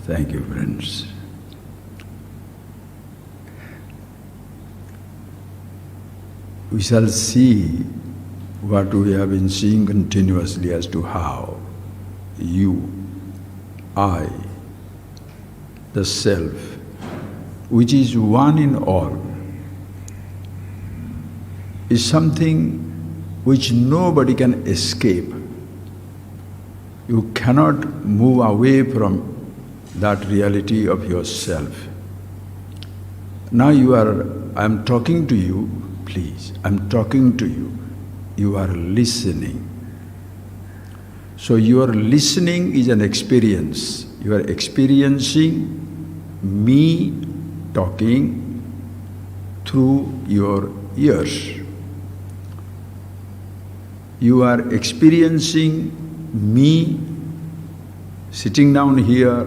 Thank you, friends. We shall see what we have been seeing continuously as to how you, I, the Self, which is one in all, is something which nobody can escape. You cannot move away from that reality of yourself. Now I am talking to you, please, I am talking to you. You are listening. So your listening is an experience. You are experiencing me talking through your ears. You are experiencing me sitting down here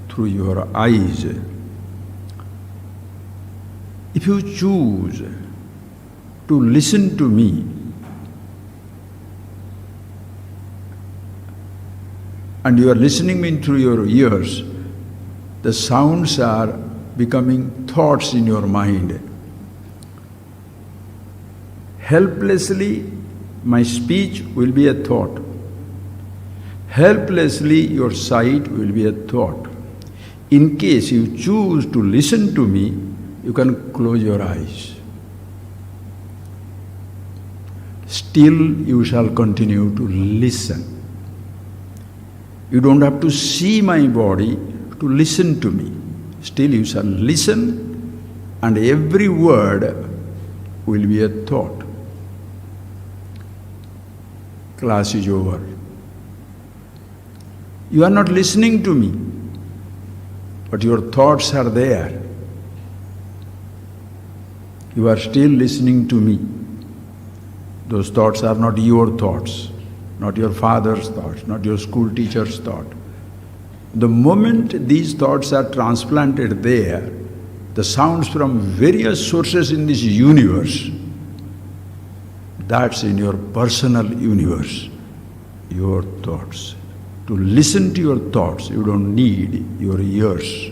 through your eyes. If you choose to listen to me and you are listening me through your ears, the sounds are becoming thoughts in your mind. Helplessly, my speech will be a thought. Helplessly, your sight will be a thought. In case you choose to listen to me, you can close your eyes. Still, you shall continue to listen. You don't have to see my body to listen to me. Still, you shall listen, and every word will be a thought. Class is over. You are not listening to me, but your thoughts are there. You are still listening to me. Those thoughts are not your thoughts, not your father's thoughts, not your school teacher's thought. The moment these thoughts are transplanted there, the sounds from various sources in this universe, that's in your personal universe, your thoughts. To listen to your thoughts, you don't need your ears.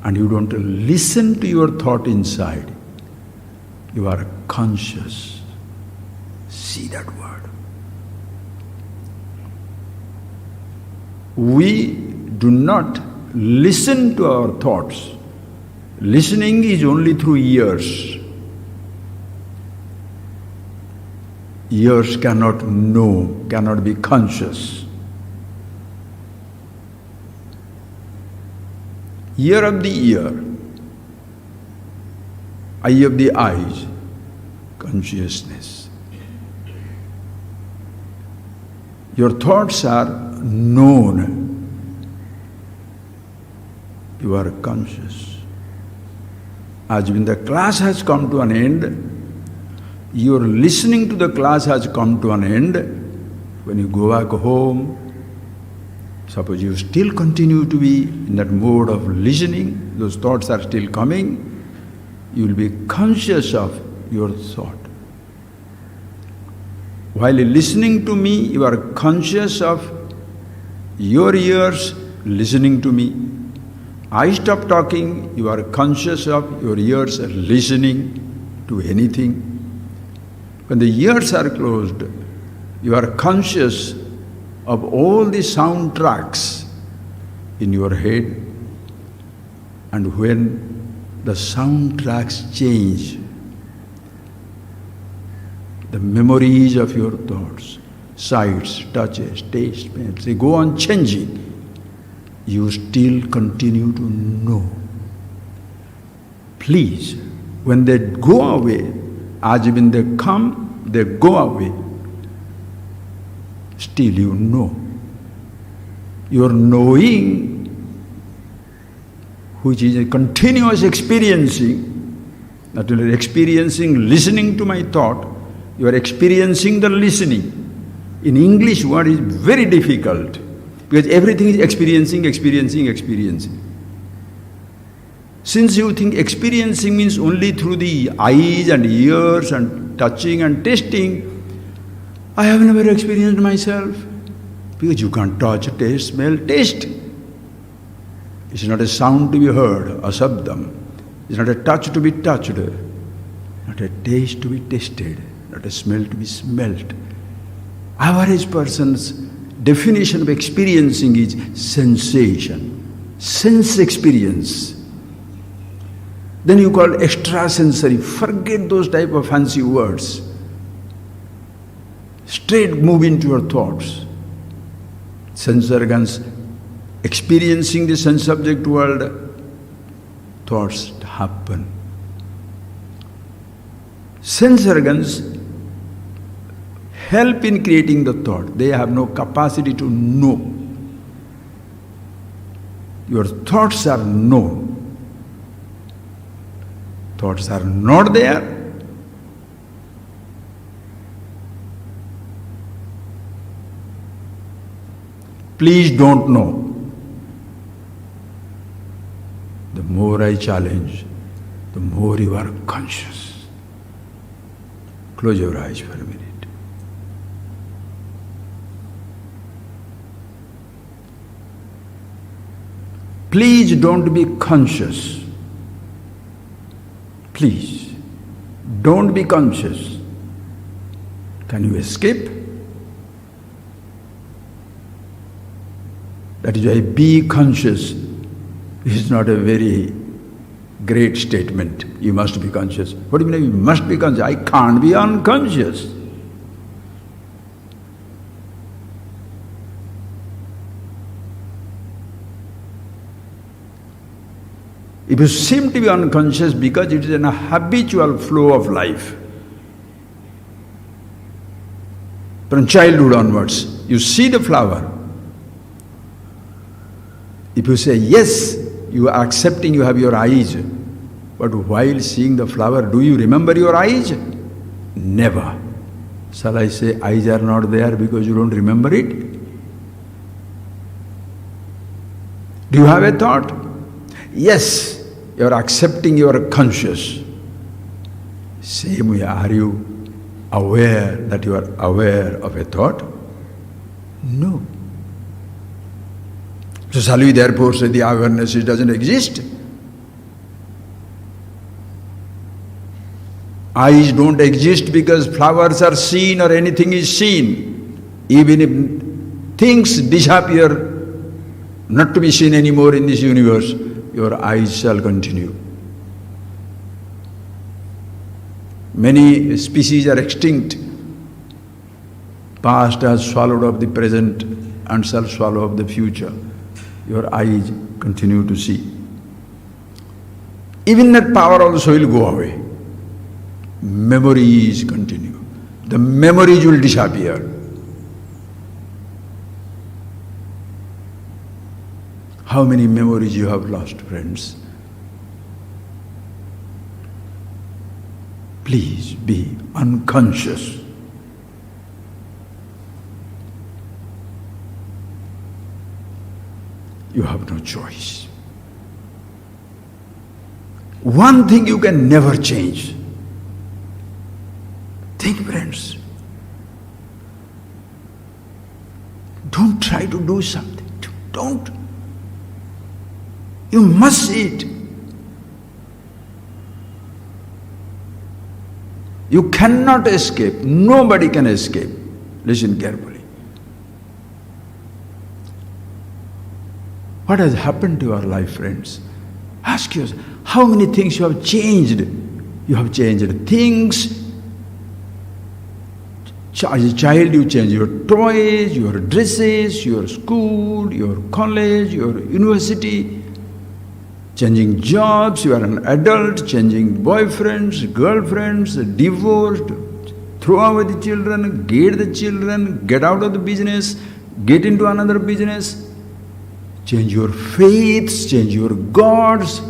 And you don't listen to your thought inside. You are conscious. See that word. We do not listen to our thoughts. Listening is only through ears. Ears cannot know, cannot be conscious. Ear of the ear, eye of the eyes, consciousness. Your thoughts are known. You are conscious. As when the class has come to an end, your listening to the class has come to an end. When you go back home, suppose you still continue to be in that mode of listening, those thoughts are still coming, you will be conscious of your thought. While listening to me, you are conscious of your ears listening to me. I stop talking, you are conscious of your ears listening to anything. When the ears are closed, you are conscious of all the soundtracks in your head, and when the soundtracks change, the memories of your thoughts, sights, touches, tastes, smells, they go on changing. You still continue to know. Please, when they go away, as when they come, they go away, still you know. Your knowing, which is a continuous experiencing, not only experiencing listening to my thought, you are experiencing the listening. In English, word is very difficult because everything is experiencing. Since you think experiencing means only through the eyes and ears and touching and tasting, I have never experienced myself. Because you can't touch, taste, smell, taste. It's not a sound to be heard, a sabdam. It's not a touch to be touched, not a taste to be tasted, not a smell to be smelt. Average person's definition of experiencing is sensation, sense experience. Then you call extrasensory. Forget those type of fancy words. Straight move into your thoughts. Sense organs, experiencing the sense-object world, thoughts happen. Sense organs help in creating the thought. They have no capacity to know. Your thoughts are known. Thoughts are not there. Please don't know. The more I challenge, the more you are conscious. Close your eyes for a minute. Please don't be conscious. Please, don't be conscious. Can you escape? That is why be conscious is not a very great statement. You must be conscious. What do you mean you must be conscious? I can't be unconscious. If you seem to be unconscious because it is an habitual flow of life, from childhood onwards, you see the flower. If you say yes, you are accepting you have your eyes, but while seeing the flower, do you remember your eyes? Never. Shall I say eyes are not there because you don't remember it? Do you have a thought? Yes. You are accepting you are conscious. Same way, are you aware that you are aware of a thought? No. So shall we therefore say the awareness doesn't exist? Eyes don't exist because flowers are seen or anything is seen. Even if things disappear, not to be seen anymore in this universe, your eyes shall continue. Many species are extinct. Past has swallowed up the present and shall swallow up the future. Your eyes continue to see. Even that power also will go away. Memories continue. The memories will disappear. How many memories you have lost, friends? Please be unconscious. You have no choice. One thing you can never change. Think, friends. Don't try to do something. Don't. You must see it. You cannot escape. Nobody can escape. Listen carefully. What has happened to your life, friends? Ask yourself, how many things you have changed? You have changed things. As a child, you change your toys, your dresses, your school, your college, your university. Changing jobs, you are an adult, changing boyfriends, girlfriends, divorced, throw away the children, get out of the business, get into another business. Change your faiths, change your gods,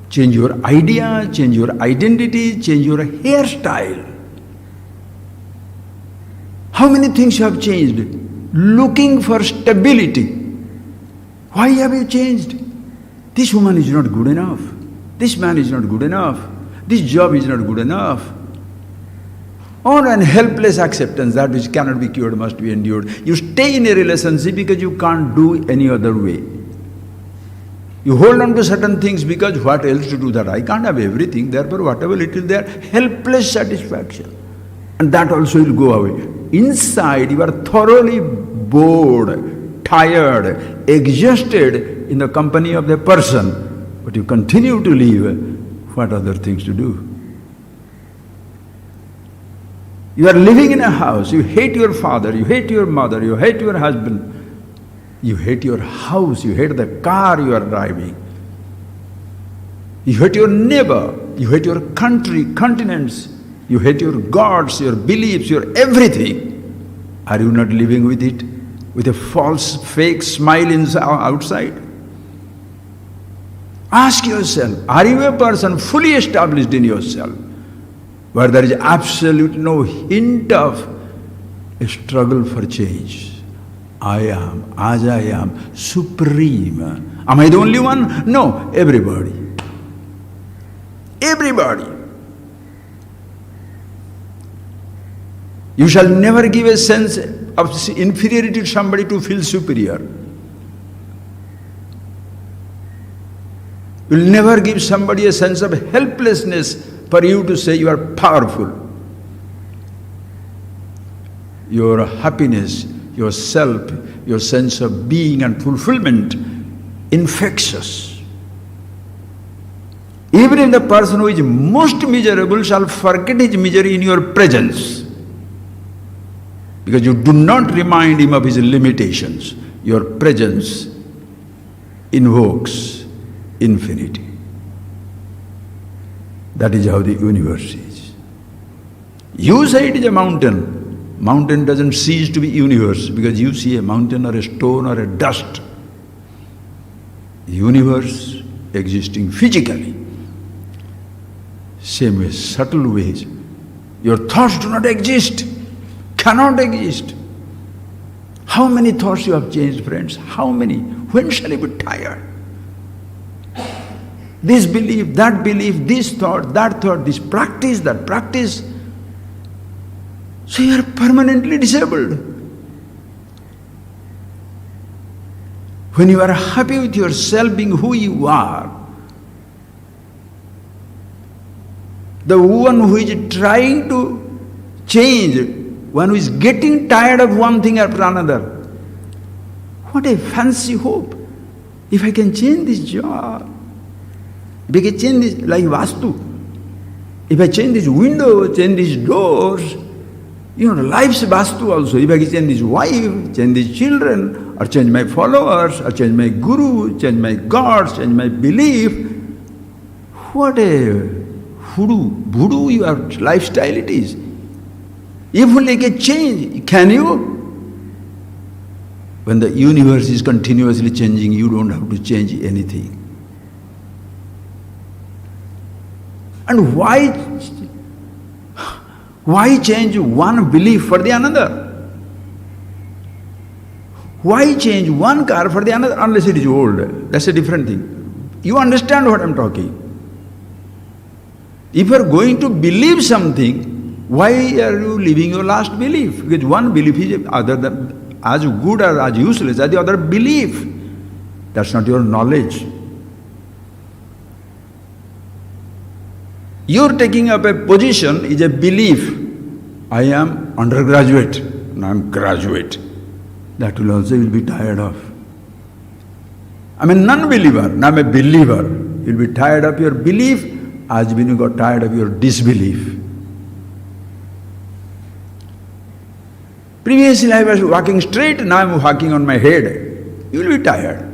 change your ideas, change your identity, change your hairstyle. How many things you have changed? Looking for stability. Why have you changed? This woman is not good enough. This man is not good enough. This job is not good enough. Or an helpless acceptance, that which cannot be cured must be endured. You stay in a relationship because you can't do any other way. You hold on to certain things because what else to do that? I can't have everything, therefore whatever little there, helpless satisfaction. And that also will go away. Inside you are thoroughly bored, tired, exhausted in the company of the person, but you continue to live. What other things to do? You are living in a house, you hate your father, you hate your mother, you hate your husband, you hate your house, you hate the car you are driving, you hate your neighbor, you hate your country, continents, you hate your gods, your beliefs, your everything. Are you not living with it, with a false, fake smile outside? Ask yourself, are you a person fully established in yourself, where there is absolute no hint of a struggle for change? I am, as I am, supreme. Am I the only one? No, everybody. Everybody. You shall never give a sense of inferiority to somebody to feel superior. You will never give somebody a sense of helplessness for you to say you are powerful. Your happiness, your self, your sense of being and fulfillment infects us. Even if the person who is most miserable shall forget his misery in your presence, because you do not remind him of his limitations, your presence invokes infinity. That is how the universe is. You say it is a mountain. Mountain doesn't cease to be universe because you see a mountain or a stone or a dust. Universe existing physically. Same way, subtle ways. Your thoughts do not exist, cannot exist. How many thoughts you have changed, friends? How many? When shall you be tired? This belief, this thought, this practice, that practice. So you are permanently disabled. When you are happy with yourself being who you are, the one who is trying to change, one who is getting tired of one thing after another, what a fancy hope. If I can change this job, if I can change this, like Vastu, if I change this window, change these doors, life's Vastu also. If I can change this wife, change these children, or change my followers, or change my guru, change my gods, change my belief, what a voodoo your lifestyle it is. If only get change, can you? When the universe is continuously changing, you don't have to change anything. And why change one belief for the another? Why change one car for the another unless it is old? That's a different thing. You understand what I'm talking. If you are going to believe something, why are you leaving your last belief? Because one belief is other than as good or as useless as the other belief. That's not your knowledge. Your taking up a position is a belief. I am undergraduate, and I am graduate. That will also will be tired of. I am a non-believer, and I am a believer. You will be tired of your belief as when you got tired of your disbelief. Previously I was walking straight, now I am walking on my head. You will be tired.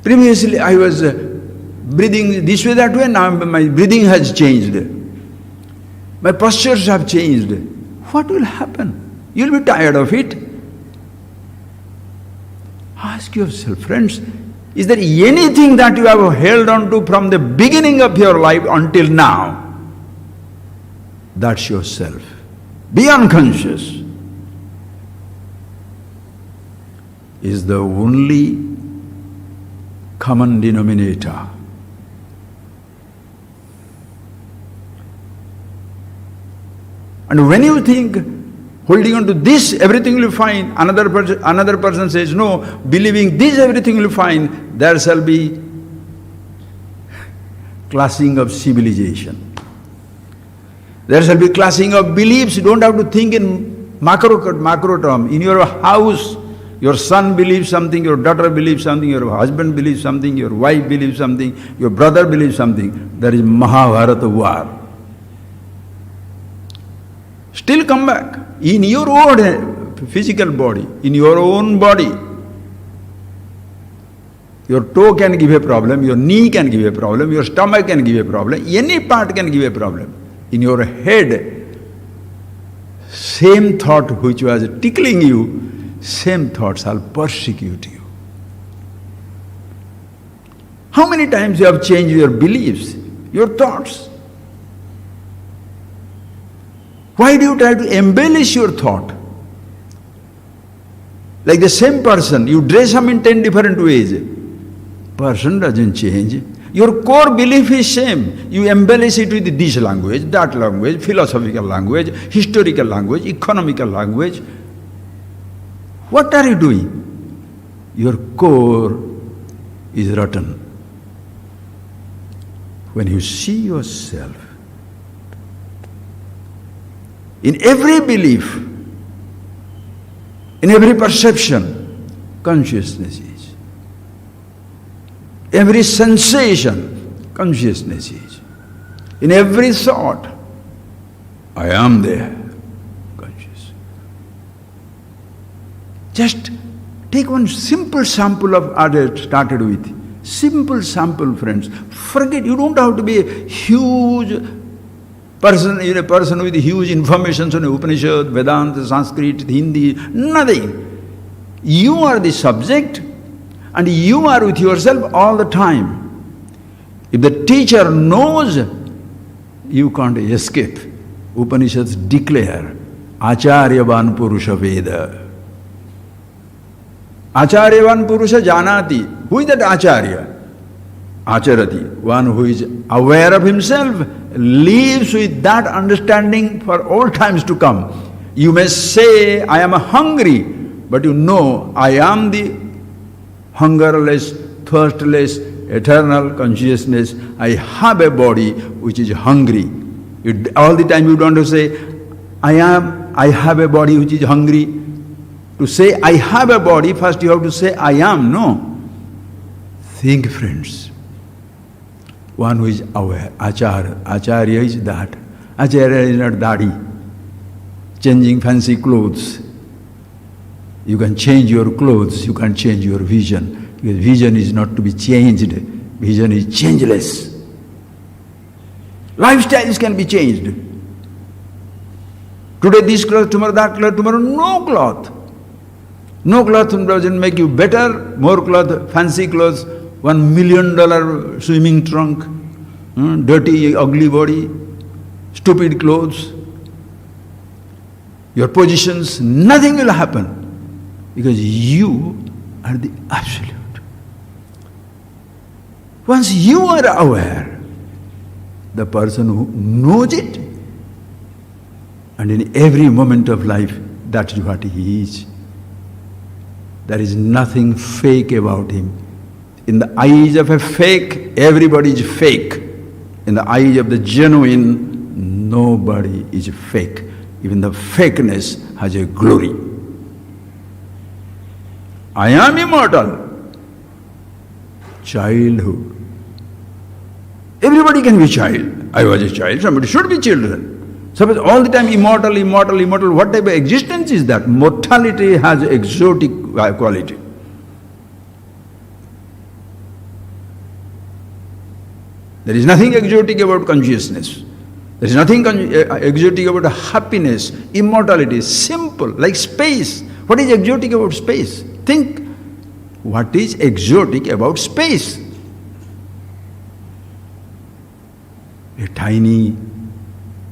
Previously I was breathing this way, that way, now my breathing has changed. My postures have changed. What will happen? You will be tired of it. Ask yourself, friends, is there anything that you have held on to from the beginning of your life until now? That's yourself. Be unconscious. Is the only common denominator. And when you think, holding on to this, everything will be fine, another person says, no, believing this, everything will be fine, there shall be clashing of civilization. There shall be clashing of beliefs. You don't have to think in macro term. In your house, your son believes something, your daughter believes something, your husband believes something, your wife believes something, your brother believes something. There is Mahabharata war. Still come back. In your own physical body, in your own body, your toe can give a problem, your knee can give a problem, your stomach can give a problem, any part can give a problem. In your head, same thought which was tickling you, same thoughts shall persecute you. How many times you have changed your beliefs, your thoughts? Why do you try to embellish your thought? Like the same person, you dress him in 10 different ways. Person doesn't change. Your core belief is same. You embellish it with this language, that language, philosophical language, historical language, economical language. What are you doing? Your core is rotten. When you see yourself, in every belief, in every perception, consciousness is. Every sensation, consciousness is. In every thought, I am there, conscious. Just take one simple sample of what started with. Simple sample, friends. Forget, you don't have to be a huge person, a person with huge information on Upanishad, Vedanta, Sanskrit, Hindi, nothing. You are the subject and you are with yourself all the time. If the teacher knows, you can't escape. Upanishads declare, Acharyavan Purusha Veda. Acharyavan Purusha Janati. Who is that Acharya? Acharati, one who is aware of himself, lives with that understanding for all times to come. You may say, I am hungry, but you know, I am the hungerless, thirstless, eternal consciousness. I have a body which is hungry. All the time you don't have to say, I have a body which is hungry. To say, I have a body, first you have to say, I am. No. Think, friends. One who is aware, Acharya is that. Acharya is not dadi, changing fancy clothes. You can change your clothes, you can change your vision. Because vision is not to be changed, vision is changeless. Lifestyles can be changed. Today this cloth, tomorrow that cloth, tomorrow no cloth. No cloth doesn't make you better, more cloth, fancy clothes, $1 million swimming trunk, dirty, ugly body, stupid clothes, your positions, nothing will happen because you are the Absolute. Once you are aware, the person who knows it, and in every moment of life, that's what he is. There is nothing fake about him. In the eyes of a fake, everybody is fake. In the eyes of the genuine, nobody is fake. Even the fakeness has a glory. I am immortal. Childhood. Everybody can be child. I was a child, somebody should be children. Suppose all the time immortal, immortal, immortal, what type of existence is that? Mortality has exotic quality. There is nothing exotic about consciousness. There is nothing exotic about happiness, immortality, simple, like space. What is exotic about space? Think, what is exotic about space? A tiny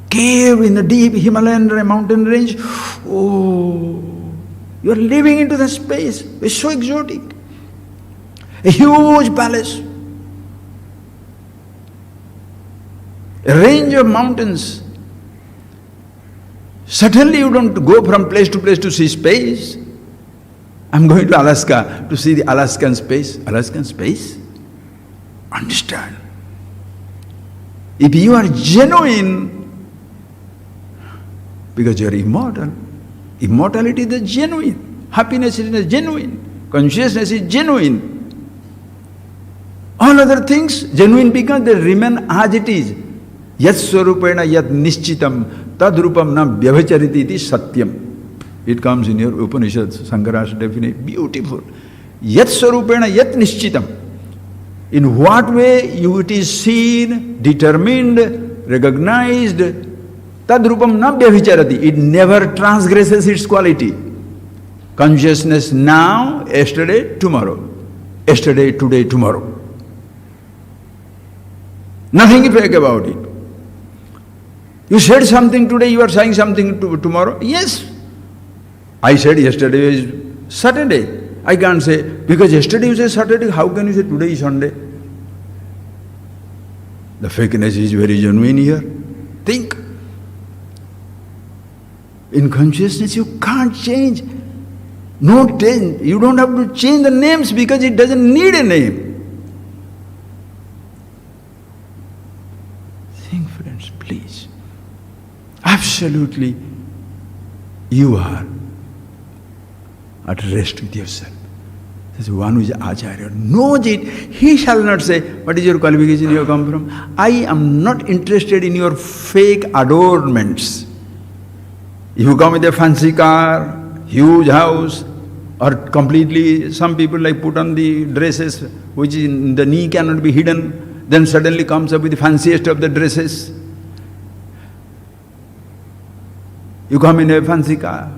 cave in the deep Himalayan mountain range. Oh, you are living into the space. It's so exotic. a huge palace, a range of mountains. Suddenly you don't go from place to see space. I'm going to Alaska to see the Alaskan space. Alaskan space? Understand? If you are genuine, because you are immortal, immortality is genuine, happiness is genuine, consciousness is genuine. All other things genuine because they remain as it is. Yat swarupena yat nishchitam tad rupam na vyabhachariti iti satyam. It comes in your Upanishads, Sankaras's definition, beautiful. Yat swarupena yat nishchitam. In what way it is seen, determined, recognized, tad rupam na vyabhacharati. It never transgresses its quality. Consciousness now, yesterday, tomorrow. Yesterday, today, tomorrow. Nothing fake about it. You said something today, you are saying something tomorrow? Yes. I said yesterday is Saturday. I can't say, because yesterday you said Saturday, how can you say today is Sunday? The fakeness is very genuine here. Think. In consciousness you can't change. No change. You don't have to change the names because it doesn't need a name. Think, friends, please. Absolutely, you are at rest with yourself. This one who is Acharya knows it. He shall not say, what is your qualification you have come from? I am not interested in your fake adornments. If you come with a fancy car, huge house, or completely, some people like put on the dresses which in the knee cannot be hidden, then suddenly comes up with the fanciest of the dresses. You come in a fancy car,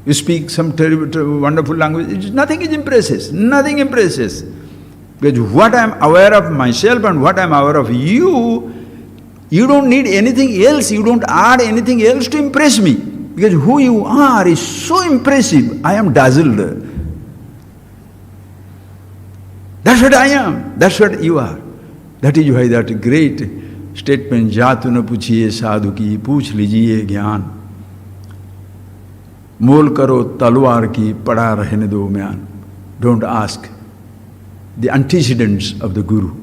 you speak some terrible, wonderful language, nothing impresses, nothing impresses. Because what I am aware of myself and what I am aware of you, you don't need anything else, you don't add anything else to impress me. Because who you are is so impressive, I am dazzled. That's what I am, that's what you are. That is why that great statement, Jatu na puchiye sadhu ki, pooch lijiye gyan. Mol karo talwar ki, pada rahne do myan. Don't ask the antecedents of the Guru.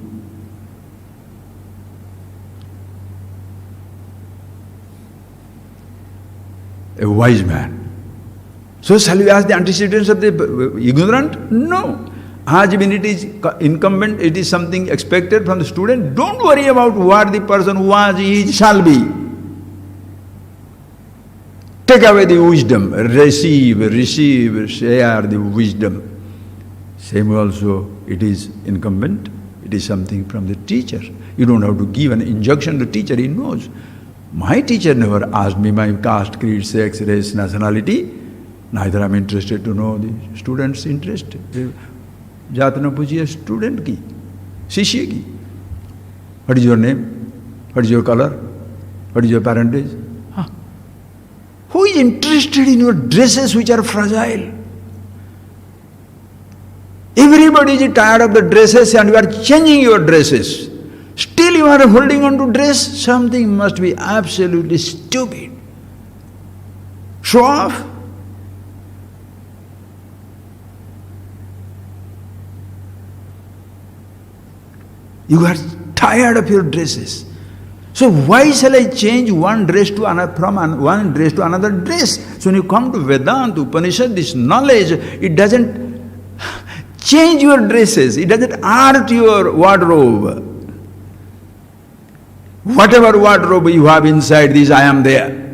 A wise man. So shall we ask the antecedents of the ignorant? No. As when it is incumbent, it is something expected from the student. Don't worry about what the person was, is, shall be. Take away the wisdom, receive, share the wisdom. Same also, it is incumbent, it is something from the teacher. You don't have to give an injunction to the teacher, he knows. My teacher never asked me my caste, creed, sex, race, nationality. Neither I am interested to know the student's interest. Jatana pujiye student ki, shishya ki. What is your name? What is your color? What is your parentage? Who is interested in your dresses which are fragile? Everybody is tired of the dresses and you are changing your dresses. Still you are holding on to dress, something must be absolutely stupid. Show off. You are tired of your dresses. So why shall I change one dress to another, from one dress to another dress? So when you come to Vedanta, Upanishad, this knowledge, it doesn't change your dresses, it doesn't add to your wardrobe. Whatever wardrobe you have inside this, I am there.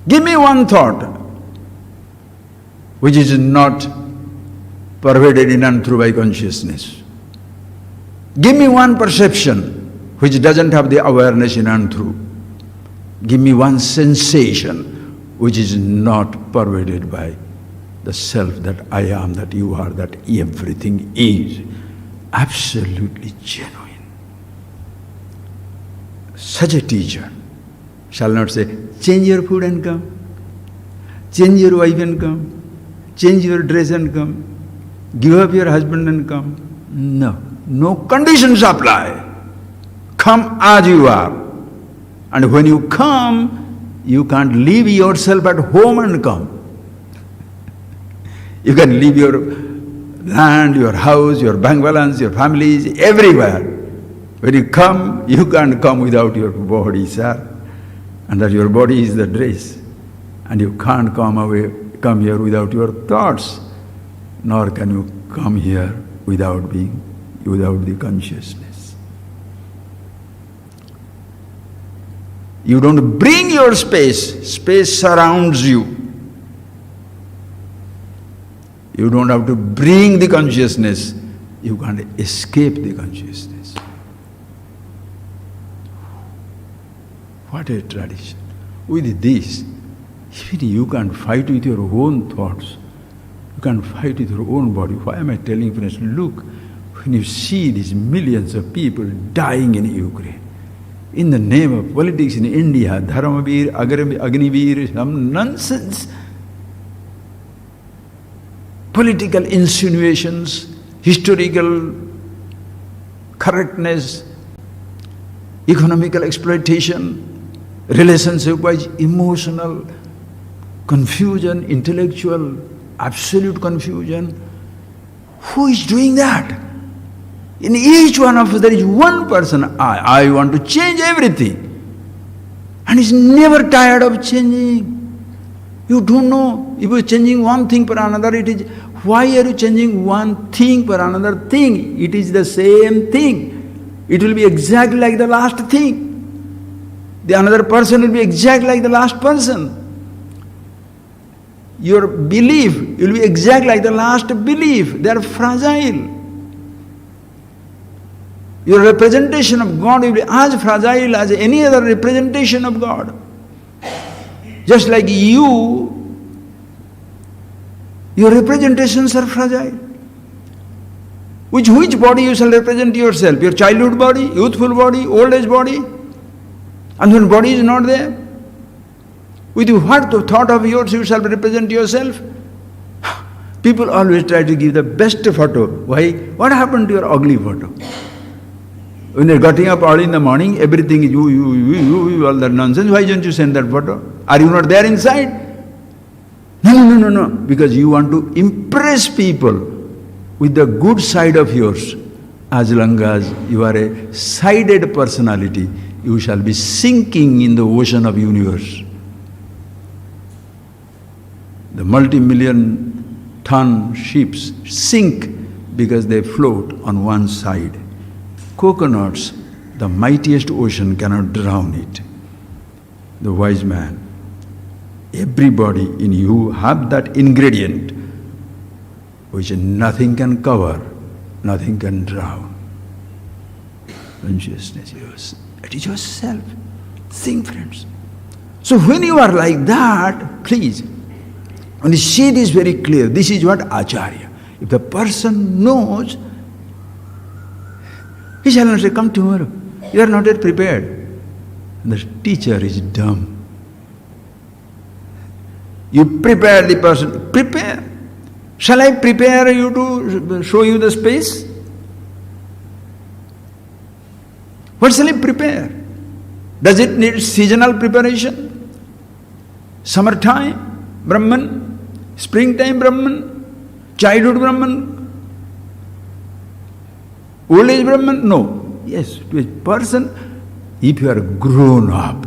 Give me one thought which is not pervaded in and through by consciousness. Give me one perception which doesn't have the awareness in and through. Give me one sensation which is not pervaded by the self that I am, that you are, that everything is. Absolutely genuine. Such a teacher Shall not say, change your food and come, change your wife and come, change your dress and come, give up your husband and come. No, no conditions apply. Come as you are. And when you come, you can't leave yourself at home and come. You can leave your land, your house, your bank balance, your families, everywhere. When you come, you can't come without your body, sir. And that your body is the dress. And you can't come here without your thoughts. Nor can you come here without the consciousness. You don't bring your space. Space surrounds you. You don't have to bring the consciousness. You can't escape the consciousness. What a tradition. With this, even you can't fight with your own thoughts. You can't fight with your own body. Why am I telling friends? Look, when you see these millions of people dying in Ukraine, in the name of politics in India, Dharmavir, Agnivir, some nonsense, political insinuations, historical correctness, economical exploitation, relationship-wise emotional confusion, intellectual, absolute confusion. Who is doing that? In each one of us there is one person, I want to change everything. And he's never tired of changing. You don't know, if you're changing one thing for another, it is, why are you changing one thing for another thing? It is the same thing. It will be exactly like the last thing. The another person will be exactly like the last person. Your belief will be exactly like the last belief. They are fragile. Your representation of God will be as fragile as any other representation of God. Just like you, your representations are fragile. Which body you shall represent yourself? Your childhood body, youthful body, old age body? And when body is not there, with what thought of yours you shall represent yourself? People always try to give the best photo. Why? What happened to your ugly photo? When you're getting up early in the morning, everything is you, all that nonsense. Why don't you send that photo? Are you not there inside? No. Because you want to impress people with the good side of yours. As long as you are a sided personality, you shall be sinking in the ocean of universe. The multi-million ton ships sink because they float on one side. Coconuts, the mightiest ocean, cannot drown it. The wise man, everybody in you have that ingredient which nothing can cover, nothing can drown. Consciousness, it is yourself. Think, friends. So when you are like that, please, when you see this very clear, this is what Acharya. If the person knows, he shall not say, come tomorrow. You are not yet prepared. And the teacher is dumb. You prepare the person. Prepare. Shall I prepare you to show you the space? What shall I prepare? Does it need seasonal preparation? Summertime, Brahman. Springtime, Brahman. Childhood, Brahman. Old age Brahman? No. Yes, to a person, if you are grown up,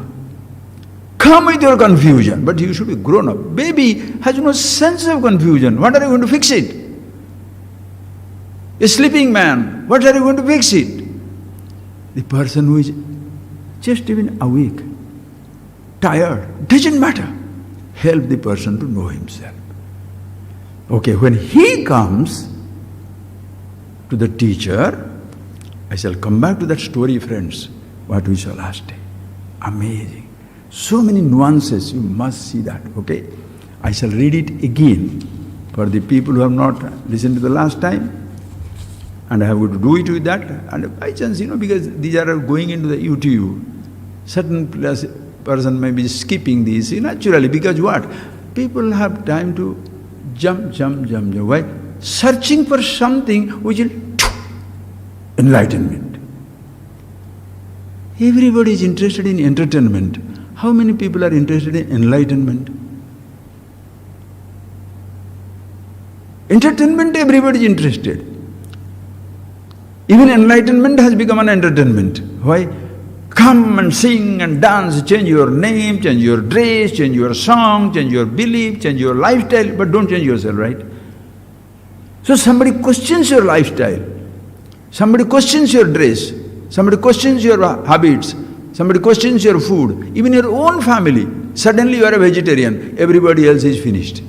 come with your confusion, but you should be grown up. Baby has no sense of confusion. What are you going to fix it? A sleeping man, what are you going to fix it? The person who is just even awake, tired, doesn't matter. Help the person to know himself. Okay, when he comes to the teacher, I shall come back to that story, friends, what we saw last day. Amazing. So many nuances, you must see that, okay? I shall read it again for the people who have not listened to the last time. And I have to do it with that. And by chance, because these are going into the YouTube, certain person may be skipping this naturally, because what? People have time to jump. Why? Searching for something which will enlightenment. Everybody is interested in entertainment. How many people are interested in enlightenment? Entertainment, everybody is interested. Even enlightenment has become an entertainment. Why? Come and sing and dance, change your name, change your dress, change your song, change your belief, change your lifestyle, but don't change yourself, right? So somebody questions your lifestyle, somebody questions your dress, somebody questions your habits, somebody questions your food, even your own family. Suddenly you are a vegetarian, everybody else is finished.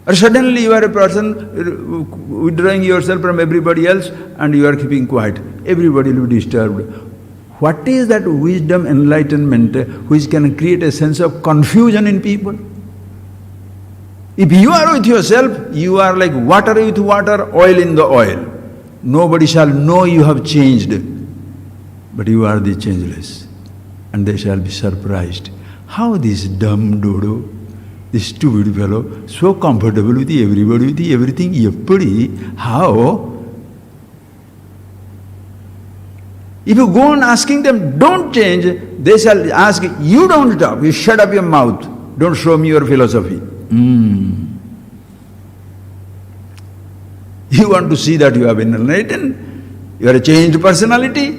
Or suddenly you are a person withdrawing yourself from everybody else and you are keeping quiet. Everybody will be disturbed. What is that wisdom, enlightenment which can create a sense of confusion in people? If you are with yourself, you are like water with water, oil in the oil. Nobody shall know you have changed, but you are the changeless. And they shall be surprised. How this dumb dodo, this stupid fellow, so comfortable with everybody, with everything, eppadi, how? If you go on asking them, don't change, they shall ask, you don't talk, you shut up your mouth, don't show me your philosophy. You want to see that you have been enlightened, you are a changed personality.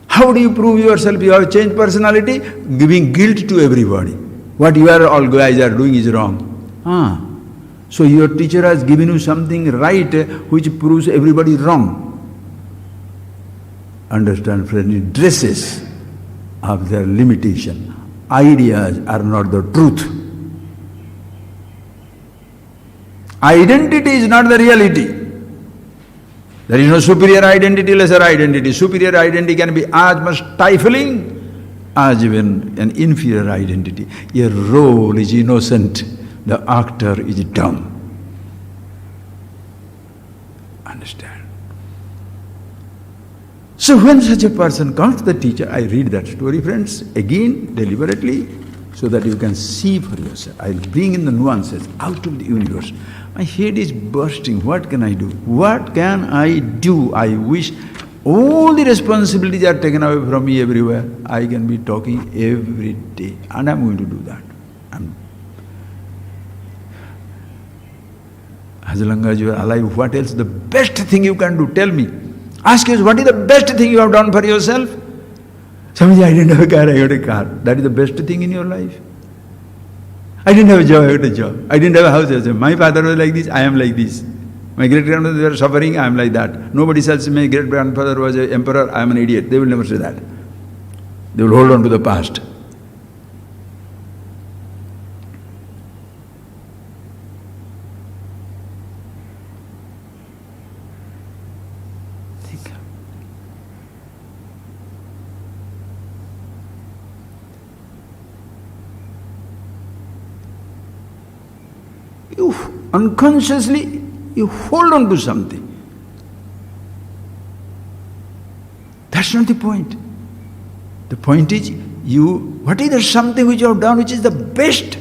How do you prove yourself you have a changed personality? Giving guilt to everybody. What you are all guys are doing is wrong. So your teacher has given you something right which proves everybody wrong. Understand, friend, dresses have their limitation. Ideas are not the truth. Identity is not the reality. There is no superior identity, lesser identity. Superior identity can be as much stifling as even an inferior identity. A role is innocent, the actor is dumb. Understand? So when such a person comes to the teacher, I read that story, friends, again, deliberately, so that you can see for yourself. I'll bring in the nuances out of the universe. My head is bursting. What can I do? What can I do? I wish all the responsibilities are taken away from me everywhere. I can be talking every day, and I'm going to do that. As long as you are alive, what else? The best thing you can do, tell me. Ask yourself, what is the best thing you have done for yourself? Swamiji, I didn't have a car, I got a car. That is the best thing in your life. I didn't have a job, I got a job. I didn't have a house, I said, my father was like this, I am like this. My great-grandmother was suffering, I am like that. Nobody says my great-grandfather was an emperor, I am an idiot. They will never say that. They will hold on to the past. Think. You unconsciously, you hold on to something. That's not the point. The point is, what is the something which you have done which is the best?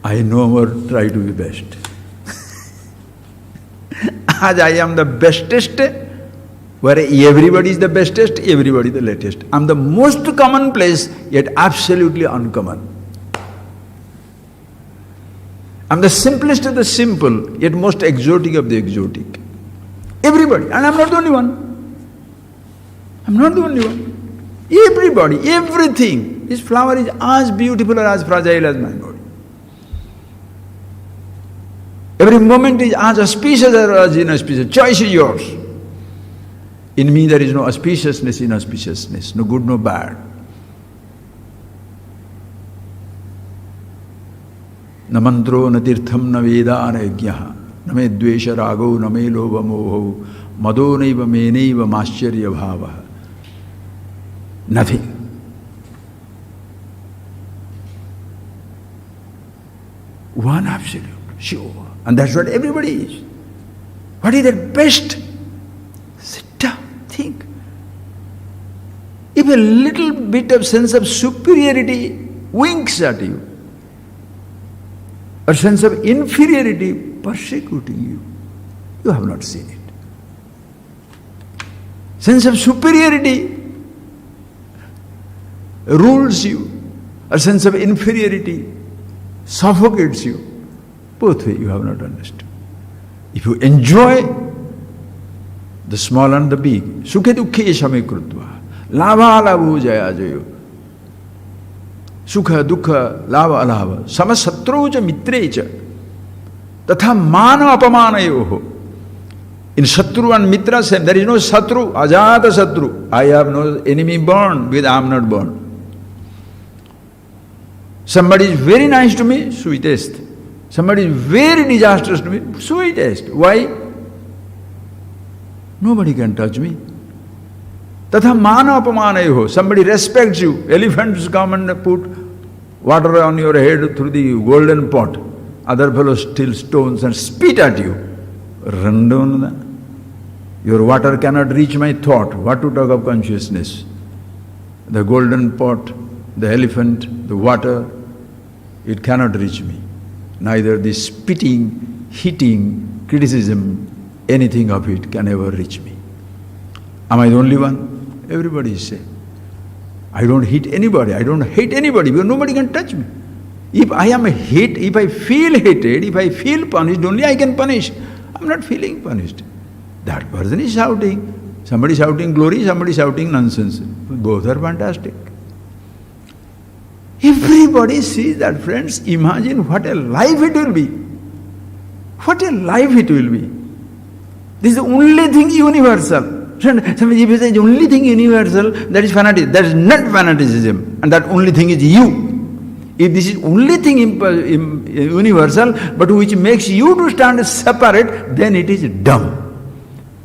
I no more try to be best. As I am the bestest, where everybody is the bestest, everybody the latest. I am the most commonplace, yet absolutely uncommon. I am the simplest of the simple, yet most exotic of the exotic. Everybody, and I am not the only one. I am not the only one. Everybody, everything. This flower is as beautiful or as fragile as my body. Every moment is as auspicious or as inauspicious. Choice is yours. In me there is no auspiciousness, inauspiciousness, no good, no bad. न मंत्रो न तीर्थम न वेदा न यज्ञः न मे द्वेष रागो न मे लोभ मोहो मदो नैव मेनैव माश्चर्य भावः. Nothing. One absolute, sure. And that's what everybody is. What is the best? Sit down, think. If if a little bit of sense of superiority winks at you, or sense of inferiority persecuting you, you have not seen it. Sense of superiority rules you, a sense of inferiority suffocates you. Both ways you have not understood. If you enjoy the small and the big, sukhe dukhe shame krutva, lava labhu jaya jayo, sukha dukha lava alava, samasatro cha mitre cha, tatha mana apamanayoho. In Satru and Mitra, same. There is no Satru, Ajata Satru. I have no enemy born with I am not born. Somebody is very nice to me, sweetest. Somebody is very disastrous to me, sweetest. Why? Nobody can touch me. Tatha mana apamanayoho. Somebody respects you. Elephants come and put water on your head through the golden pot. Other fellows steal stones and spit at you. Randona. Your water cannot reach my thought. What to talk of consciousness? The golden pot, the elephant, the water, it cannot reach me. Neither the spitting, hitting, criticism, anything of it can ever reach me. Am I the only one? Everybody is saying. I don't hit anybody, I don't hate anybody, because nobody can touch me. If I am if I feel hated, if I feel punished, only I can punish. I am not feeling punished. That person is shouting. Somebody shouting glory, somebody shouting nonsense. Both are fantastic. Everybody sees that, friends. Imagine what a life it will be. What a life it will be. This is the only thing universal. Somebody says the only thing universal, that is fanaticism. That is not fanaticism. And that only thing is you. If this is only thing universal, but which makes you to stand separate, then it is dumb.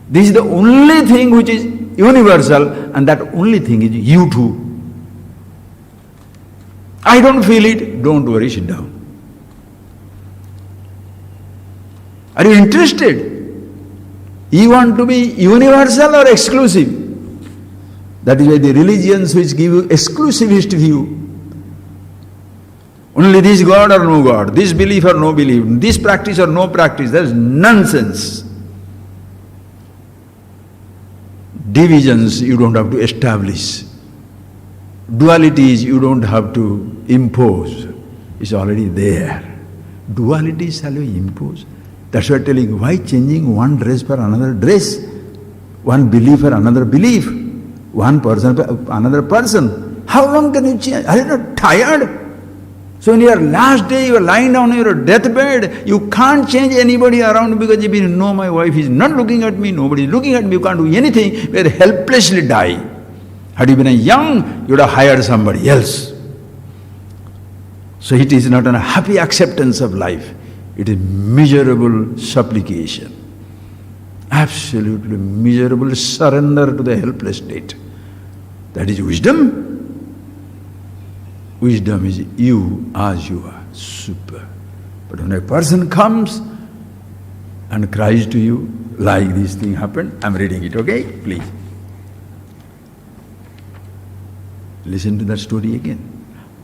This is the only thing which is universal, and that only thing is you too. I don't feel it, don't worry, sit down. Are you interested? You want to be universal or exclusive? That is why the religions which give you exclusivist view, only this God or no God, this belief or no belief, this practice or no practice, that is nonsense. Divisions you don't have to establish. Dualities you don't have to impose. It's already there. Dualities shall you impose? That's why telling, why changing one dress for another dress? One belief for another belief? One person for another person? How long can you change? Are you not tired? So in your last day, you are lying down on your deathbed, you can't change anybody around, because if you know my wife is not looking at me, nobody is looking at me, you can't do anything, you will helplessly die. Had you been young, you would have hired somebody else. So it is not a happy acceptance of life, it is miserable supplication. Absolutely miserable surrender to the helpless state. That is wisdom. Wisdom is you as you are, super. But when a person comes and cries to you, like this thing happened, I'm reading it, okay? Please. Listen to that story again.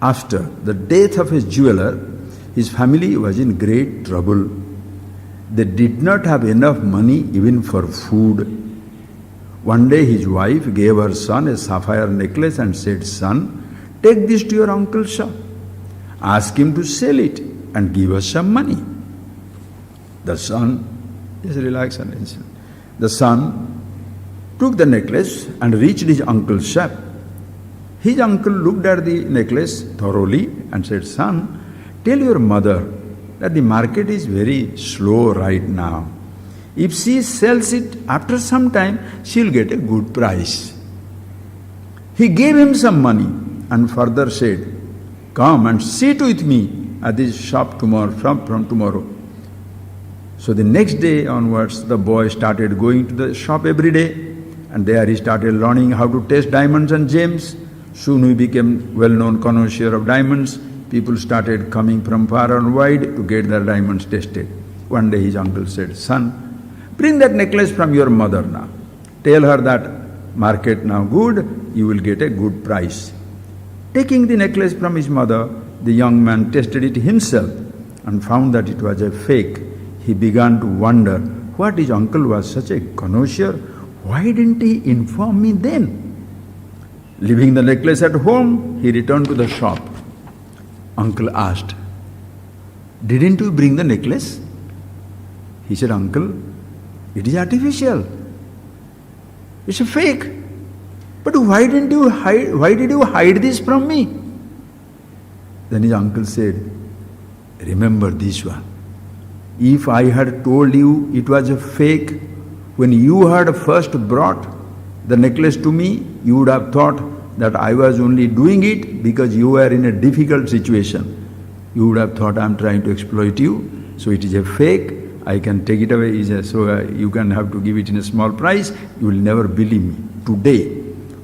After the death of his jeweler, his family was in great trouble. They did not have enough money even for food. One day his wife gave her son a sapphire necklace and said, "Son, take this to your uncle's shop. Ask him to sell it and give us some money." The son, just relax and listen. The son took the necklace and reached his uncle's shop. His uncle looked at the necklace thoroughly and said, "Son, tell your mother that the market is very slow right now. If she sells it after some time, she'll get a good price." He gave him some money and further said, "Come and sit with me at this shop tomorrow, from tomorrow." So the next day onwards, the boy started going to the shop every day, and there he started learning how to test diamonds and gems. Soon he became well-known connoisseur of diamonds. People started coming from far and wide to get their diamonds tested. One day his uncle said, "Son, bring that necklace from your mother now. Tell her that market now good, you will get a good price. Taking the necklace from his mother, the young man tested it himself and found that it was a fake. He began to wonder what his uncle was such a connoisseur. Why didn't he inform me then? Leaving the necklace at home, he returned to the shop. Uncle asked, "Didn't you bring the necklace?" He said, "Uncle, it is artificial. It's a fake. But why did you hide this from me?" Then his uncle said, "Remember this one. If I had told you it was a fake, when you had first brought the necklace to me, you would have thought that I was only doing it because you were in a difficult situation. You would have thought I am trying to exploit you. So it is a fake. I can take it away. So you can have to give it in a small price. You will never believe me. Today,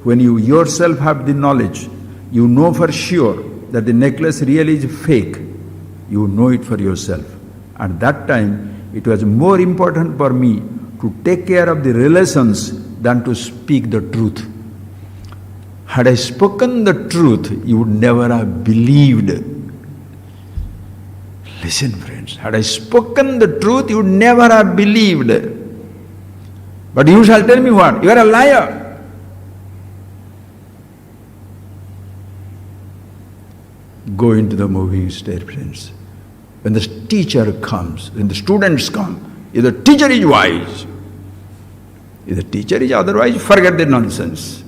when you yourself have the knowledge, you know for sure that the necklace really is fake. You know it for yourself. At that time, it was more important for me to take care of the relations than to speak the truth. Had I spoken the truth, you would never have believed. Listen, friends, had I spoken the truth, you would never have believed. But you shall tell me what? You are a liar. Go into the moving state, friends. When the teacher comes, when the students come, if the teacher is wise, if the teacher is otherwise, forget the nonsense.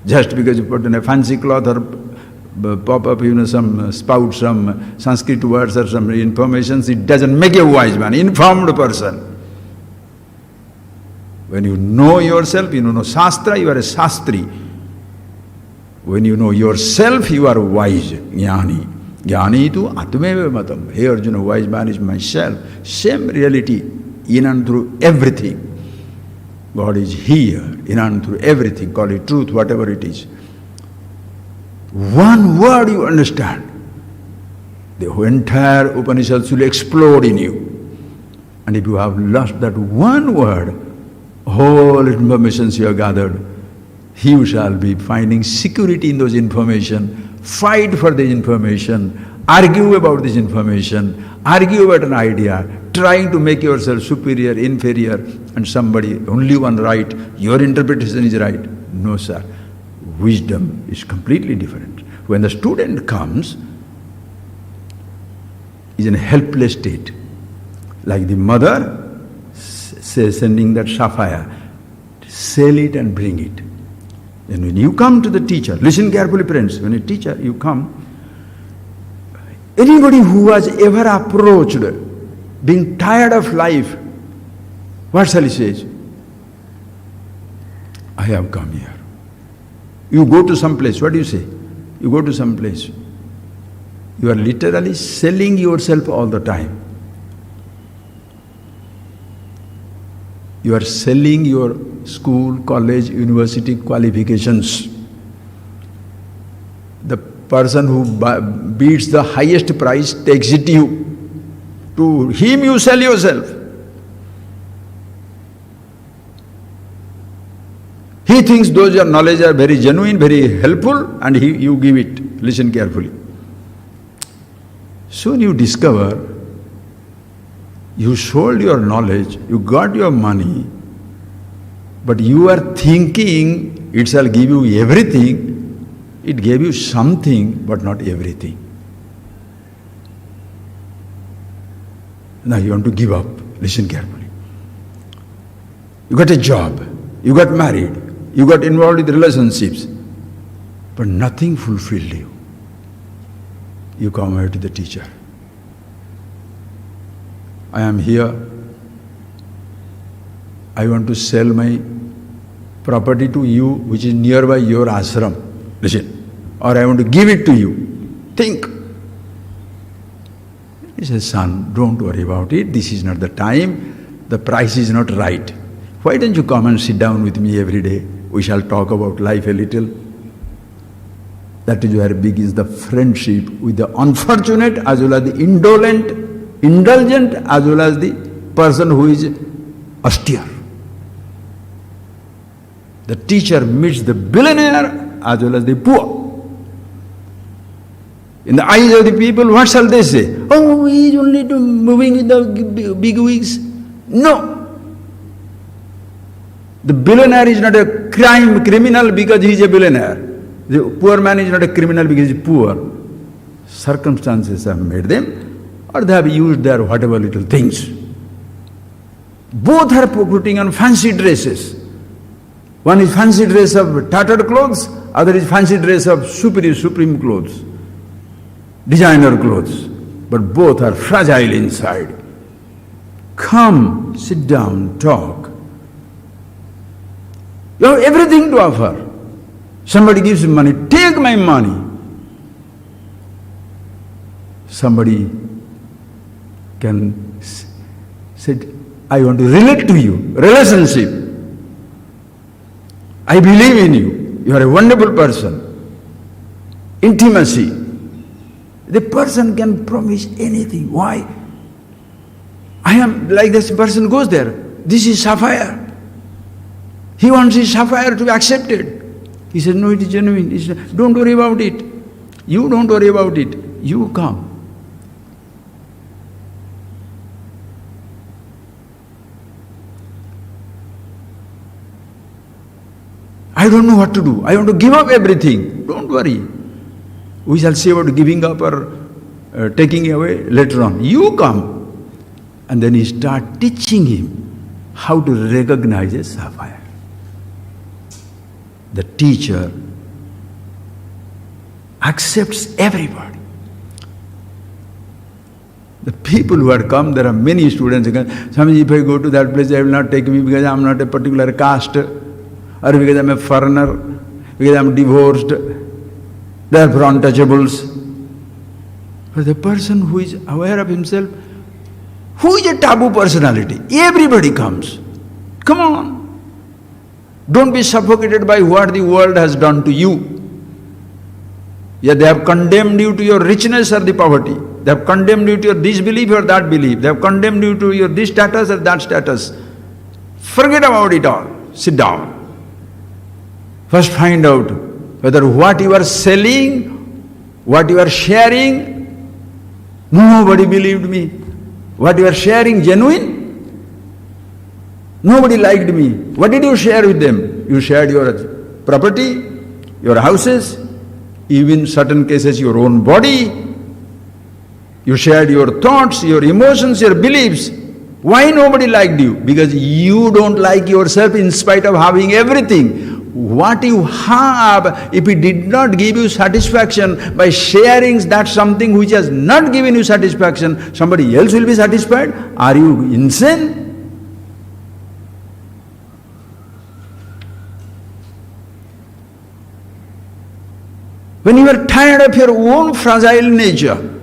Just because you put in a fancy cloth or pop up, some spout, some Sanskrit words or some information, it doesn't make you a wise man, informed person. When you know yourself, you know Shastra, you are a Shastri. When you know yourself, you are wise, Jnani. Jnani tu atmeva matam. Hey Arjuna, wise man is myself. Same reality, in and through everything. God is here, in and through everything. Call it truth, whatever it is. One word you understand, the entire Upanishads will explode in you. And if you have lost that one word, all information you have gathered, you shall be finding security in those information. Fight for this information, argue about this information, argue about an idea, trying to make yourself superior, inferior, and somebody, only one right, your interpretation is right. No, sir. Wisdom is completely different. When the student comes, is in a helpless state. Like the mother sending that sapphire, sell it and bring it. Then when you come to the teacher, listen carefully, friends, when a teacher, you come, anybody who was ever approached, being tired of life, what shall he say? I have come here. You go to some place, what do you say? You go to some place. You are literally selling yourself all the time. You are selling your school, college, university qualifications. The person who beats the highest price takes it to you. To him you sell yourself. He thinks those your knowledge are very genuine, very helpful, and you give it. Listen carefully. Soon you discover you sold your knowledge, you got your money, but you are thinking it shall give you everything. It gave you something, but not everything. Now you want to give up. Listen carefully. You got a job, you got married, you got involved with relationships, but nothing fulfilled you. You come here to the teacher. I am here. I want to sell my property to you, which is nearby your ashram. Listen. Or I want to give it to you. Think. He says, son, don't worry about it. This is not the time. The price is not right. Why don't you come and sit down with me every day? We shall talk about life a little. That is where begins the friendship with the unfortunate as well as the indulgent as well as the person who is austere. The teacher meets the billionaire as well as the poor. In the eyes of the people, what shall they say? Oh, he is only moving with the big wigs. No. The billionaire is not a criminal because he is a billionaire. The poor man is not a criminal because he is poor. Circumstances have made them, or they have used their whatever little things. Both are putting on fancy dresses. One is fancy dress of tattered clothes, other is fancy dress of supreme clothes, designer clothes. But both are fragile inside. Come, sit down, talk. You have everything to offer. Somebody gives you money, take my money. Somebody can say, I want to relate to you, relationship. I believe in you, you are a wonderful person. Intimacy. The person can promise anything. Why? I am like this person goes there. This is sapphire. He wants his sapphire to be accepted. He says, no, it is genuine. He says, don't worry about it. You don't worry about it. You come. I don't know what to do. I want to give up everything. Don't worry. We shall see about giving up or taking away later on. You come. And then you start teaching him how to recognize a sapphire. The teacher accepts everybody. The people who had come, there are many students who can, Swamiji, if I go to that place, they will not take me because I am not a particular caste, or because I am a foreigner, because I am divorced, therefore untouchables. But the person who is aware of himself, who is a taboo personality? Everybody comes. Come on. Don't be suffocated by what the world has done to you. Yeah, they have condemned you to your richness or the poverty. They have condemned you to your this belief or that belief. They have condemned you to your this status or that status. Forget about it all. Sit down. First find out whether what you are selling, what you are sharing, nobody believed me. What you are sharing genuine? Nobody liked me. What did you share with them? You shared your property, your houses, even in certain cases your own body. You shared your thoughts, your emotions, your beliefs. Why nobody liked you? Because you don't like yourself in spite of having everything. What you have, if it did not give you satisfaction, by sharing that something which has not given you satisfaction, somebody else will be satisfied? Are you insane? When you are tired of your own fragile nature,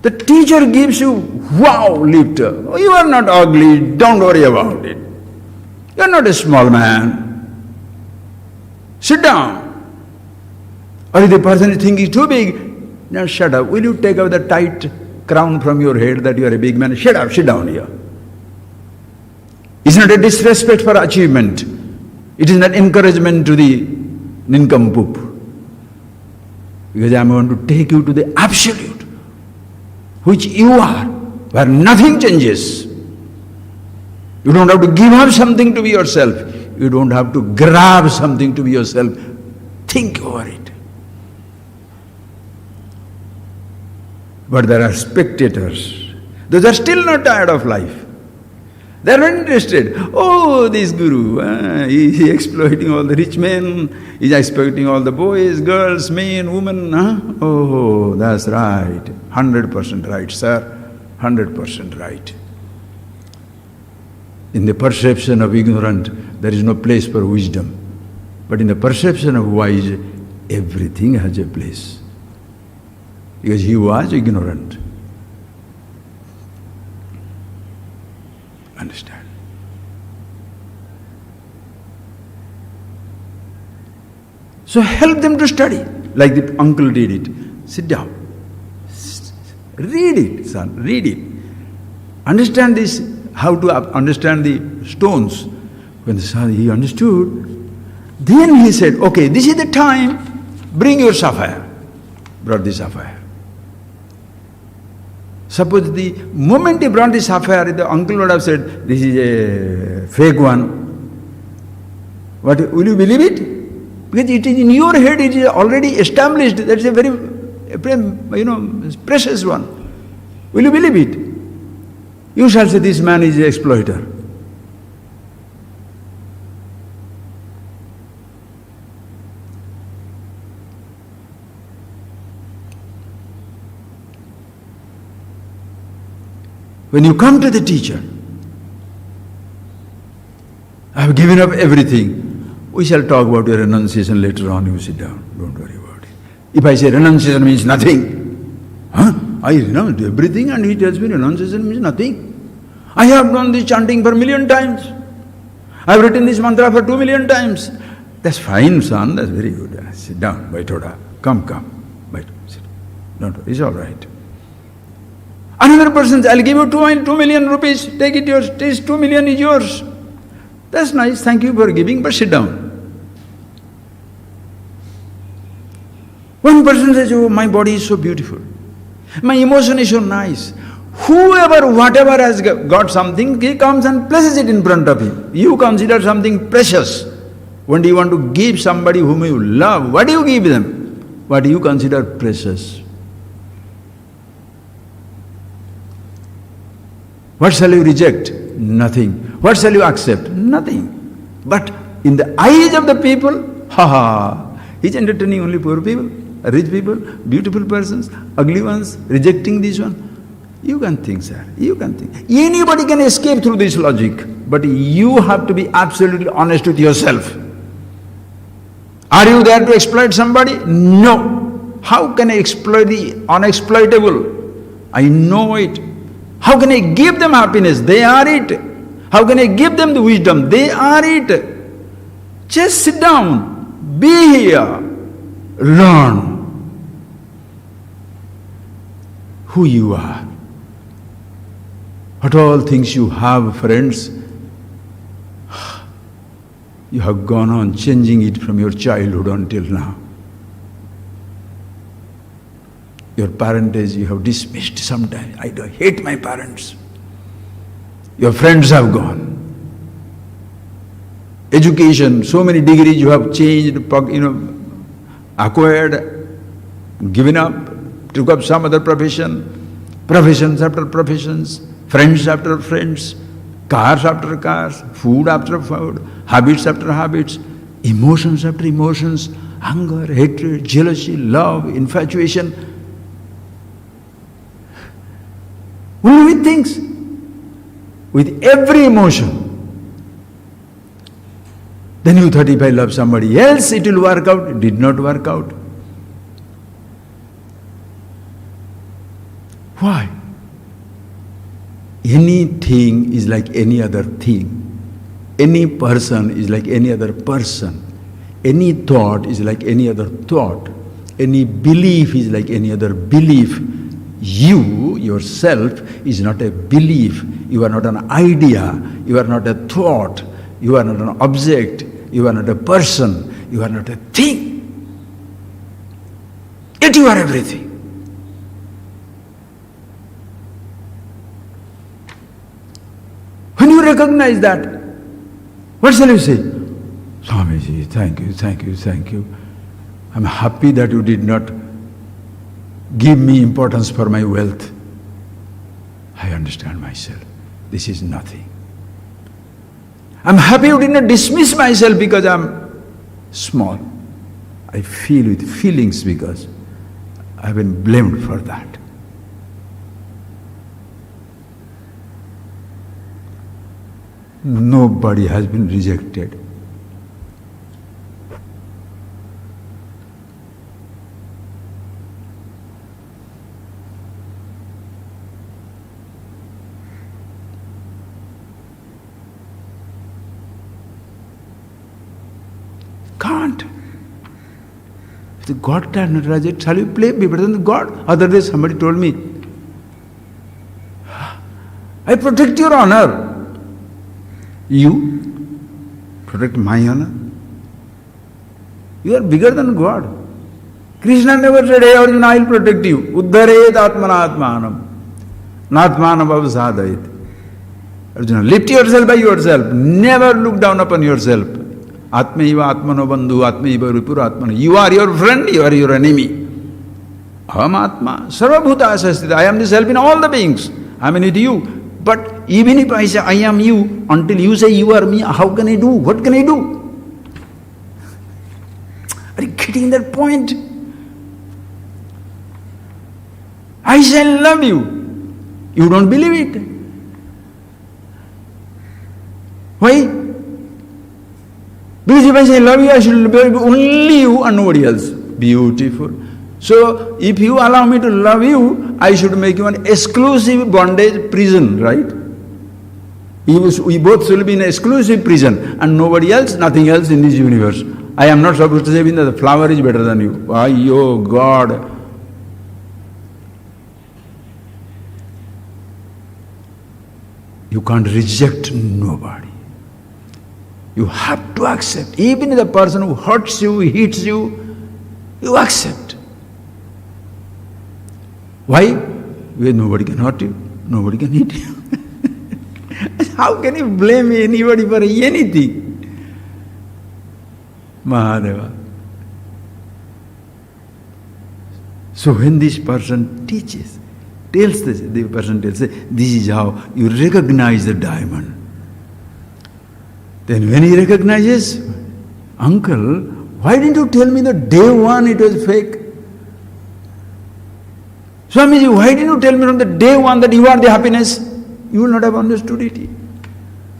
the teacher gives you, wow, lift. Oh, you are not ugly, don't worry about it. You are not a small man. Sit down. Or if the person is thinking too big, now shut up. Will you take out the tight crown from your head that you are a big man? Shut up, sit down here. It's not a disrespect for achievement. It is not encouragement to the nincompoop. Because I am going to take you to the absolute, which you are, where nothing changes. You don't have to give up something to be yourself. You don't have to grab something to be yourself. Think over it. But there are spectators. Those are still not tired of life. They are not interested. Oh, this guru, he is exploiting all the rich men, he is exploiting all the boys, girls, men, women. Oh, that's right. 100% right, sir. 100% right. In the perception of ignorant, there is no place for wisdom. But in the perception of wise, everything has a place. Because he was ignorant. Understand? So help them to study, like the uncle did it. Sit down. Read it, son, read it. Understand this, how to understand the stones. When the son, he understood, Then he said, okay, this is the time, bring your sapphire. Brought the sapphire. Suppose the moment he brought the sapphire, the uncle would have said, this is a fake one. What, will you believe it? Because it is in your head, it is already established. That is a very, precious one. Will you believe it? You shall say, this man is an exploiter. When you come to the teacher, I have given up everything. We shall talk about your renunciation later on. You sit down. Don't worry about it. If I say renunciation means nothing, I renounced everything and he tells me renunciation means nothing. I have done this chanting for 1,000,000 times. I have written this mantra for 2,000,000 times. That's fine, son. That's very good. Sit down. Vaitoda. Come. Wait. Sit. Don't worry. It's all right. Another person says, I'll give you 2 million rupees, take it yours, this 2 million is yours. That's nice, thank you for giving, but sit down. One person says, oh, my body is so beautiful, my emotion is so nice. Whoever, whatever has got something, he comes and places it in front of him. You consider something precious. When do you want to give somebody whom you love, what do you give them? What do you consider precious? What shall you reject? Nothing. What shall you accept? Nothing. But in the eyes of the people, he's entertaining only poor people, rich people, beautiful persons, ugly ones, rejecting this one. You can think, sir, you can think. Anybody can escape through this logic, but you have to be absolutely honest with yourself. Are you there to exploit somebody? No. How can I exploit the unexploitable? I know it. How can I give them happiness? They are it. How can I give them the wisdom? They are it. Just sit down, be here, learn who you are. What all things you have, friends, you have gone on changing it from your childhood until now. Your parentage you have dismissed sometimes. I hate my parents. Your friends have gone. Education, so many degrees you have changed, acquired, given up, took up some other profession, professions after professions, friends after friends, cars after cars, food after food, habits after habits, emotions after emotions, anger, hatred, jealousy, love, infatuation. Only with things, with every emotion. Then you thought if I love somebody else, it will work out. It did not work out. Why? Anything is like any other thing. Any person is like any other person. Any thought is like any other thought. Any belief is like any other belief. You, yourself, is not a belief. You are not an idea. You are not a thought. You are not an object. You are not a person. You are not a thing. Yet you are everything. When you recognize that, what shall you say? Swamiji, thank you, thank you, thank you. I'm happy that you did not give me importance for my wealth. I understand myself. This is nothing. I'm happy you did not dismiss myself because I'm small. I feel with feelings because I've been blamed for that. Nobody has been rejected. Can't. If the God cannot reject, shall you play be better than the God? Other day somebody told me, I protect your honor. You protect my honor? You are bigger than God. Krishna never said, hey Arjuna, I will protect you. Uddharet atmana atmanam. Natmanam avsadayit. Arjuna, lift yourself by yourself. Never look down upon yourself. Atmaiva atmano bandhu, atmaiva ripura atmano. You are your friend, you are your enemy. Aham atma, sarvabhuta asastita. I am the self in all the beings. I am in you. But even if I say I am you, until you say you are me, how can I do? What can I do? Are you getting that point? I shall love you. You don't believe it. Why? Because if I say love you, I should love only you and nobody else. Beautiful. So, if you allow me to love you, I should make you an exclusive bondage prison, right? We both should be in an exclusive prison and nobody else, nothing else in this universe. I am not supposed to say that the flower is better than you. Ayyo, God. You can't reject nobody. You have to accept. Even the person who hurts you, hits you, you accept. Why? Because nobody can hurt you, nobody can hit you. How can you blame anybody for anything? Mahadeva. So when this person teaches, the person tells, this is how you recognize the diamond. Then when he recognizes, uncle, why didn't you tell me that day one it was fake? Swamiji, why didn't you tell me from the day one that you are the happiness? You will not have understood it.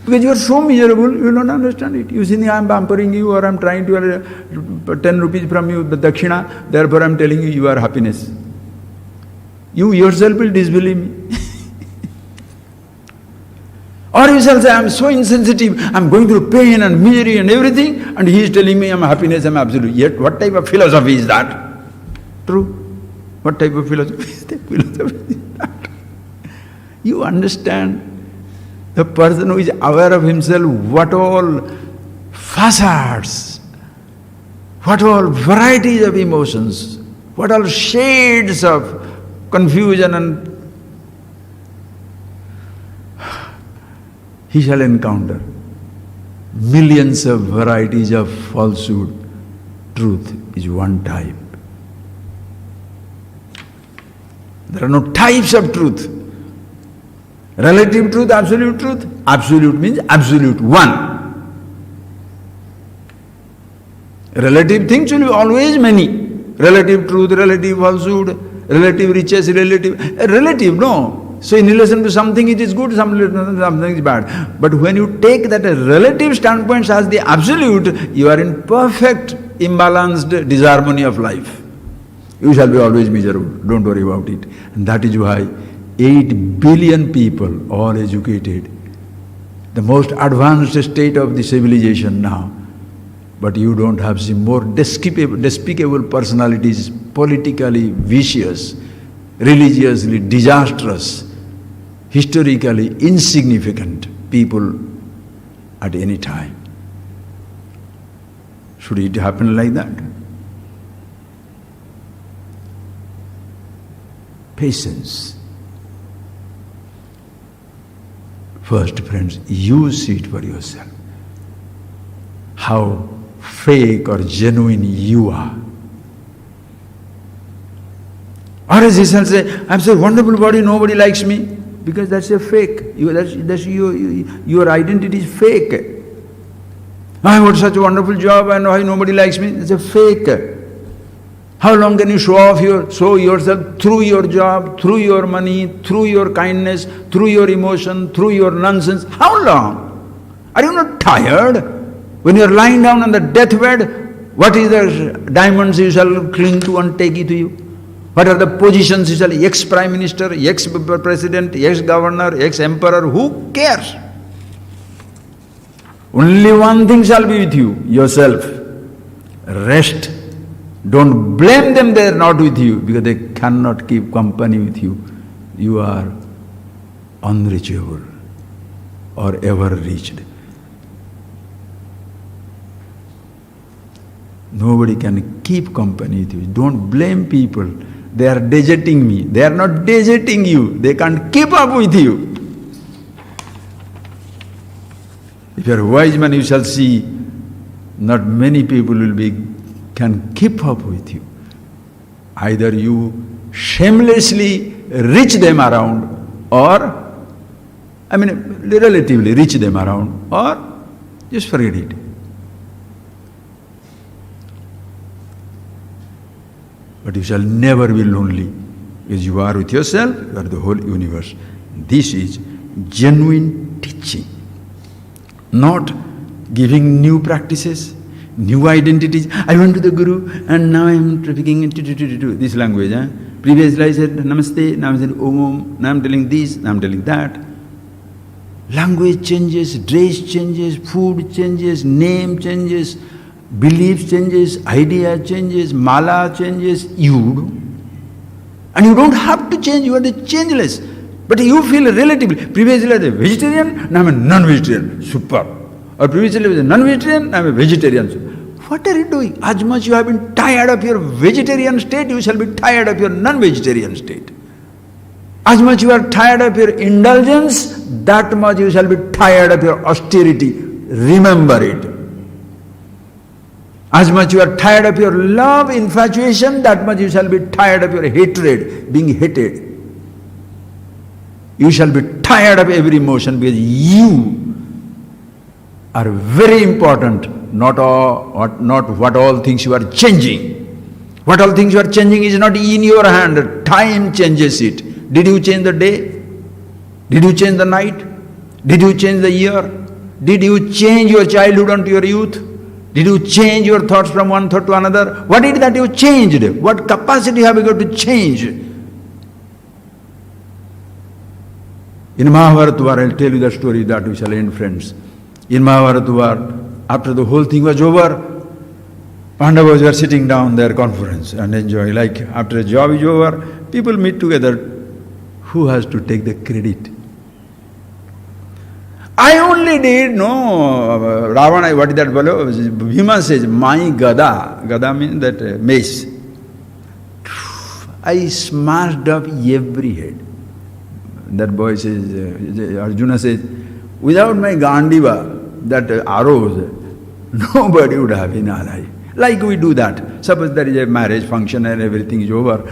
Because you are so miserable, you will not understand it. You see, I am pampering you or I am trying to 10 rupees from you, the dakshina, therefore I am telling you, you are happiness. You yourself will disbelieve me. Or you shall say, I am so insensitive, I am going through pain and misery and everything, and he is telling me I am happiness, I am absolute. Yet what type of philosophy is that? True. What type of philosophy is that? You understand, the person who is aware of himself, what all facades, what all varieties of emotions, what all shades of confusion and he shall encounter millions of varieties of falsehood. Truth is one type. There are no types of truth. Relative truth, absolute truth. Absolute means absolute, one. Relative things will be always many. Relative truth, relative falsehood, relative riches, relative, no. So in relation to something it is good, something is bad. But when you take that relative standpoint as the absolute, you are in perfect imbalanced disharmony of life. You shall be always miserable, don't worry about it. And that is why 8 billion people, all educated, the most advanced state of the civilization now, but you don't have some more despicable personalities, politically vicious, religiously disastrous, historically insignificant people at any time. Should it happen like that? Patience. First, friends, you see it for yourself. How fake or genuine you are. Or as he shall say, I am so wonderful body, nobody likes me. Because that's a fake. Your identity is fake. I want such a wonderful job and why nobody likes me. It's a fake. How long can you show yourself through your job, through your money, through your kindness, through your emotion, through your nonsense? How long? Are you not tired? When you are lying down on the deathbed, what is the diamonds you shall cling to and take it to you? What are the positions you shall, ex-prime minister, ex-president, ex-governor, ex-emperor, who cares? Only one thing shall be with you, yourself. Rest. Don't blame them they are not with you, because they cannot keep company with you. You are unreachable or ever reached. Nobody can keep company with you. Don't blame people. They are deserting me. They are not deserting you. They can't keep up with you. If you are a wise man, you shall see not many people can keep up with you. Either you shamelessly reach them around, or relatively reach them around, or just forget it. But you shall never be lonely, because you are with yourself, you are the whole universe. This is genuine teaching, not giving new practices, new identities. I went to the Guru and now I am trafficking into this language. Previously I said Namaste, now I said Om, now I am telling this, now I am telling that. Language changes, dress changes, food changes, name changes, belief changes, idea changes, mala changes, you do. And you don't have to change, you are the changeless. But you feel relatively, previously I was a vegetarian, now I am a non-vegetarian, super. Or previously I was a non-vegetarian, now I am a vegetarian. What are you doing? As much you have been tired of your vegetarian state, you shall be tired of your non-vegetarian state. As much you are tired of your indulgence, that much you shall be tired of your austerity. Remember it. As much you are tired of your love, infatuation, that much you shall be tired of your hatred, being hated. You shall be tired of every emotion, because you are very important, not what all things you are changing. What all things you are changing is not in your hand. Time changes it. Did you change the day? Did you change the night? Did you change the year? Did you change your childhood onto your youth? Did you change your thoughts from one thought to another? What is it that you changed? What capacity have you got to change? In Mahabharata war, I'll tell you the story that we shall end, friends. In Mahabharata war, after the whole thing was over, Pandavas were sitting down their conference and enjoying. Like after a job is over, people meet together. Who has to take the credit? I only did, Ravana, what is that fellow? Bhima says, my gada. Gada means that mace. I smashed up every head. That boy says, Arjuna says, without my Gandiva, that arrows, nobody would have been alive. Like we do that. Suppose there is a marriage function and everything is over,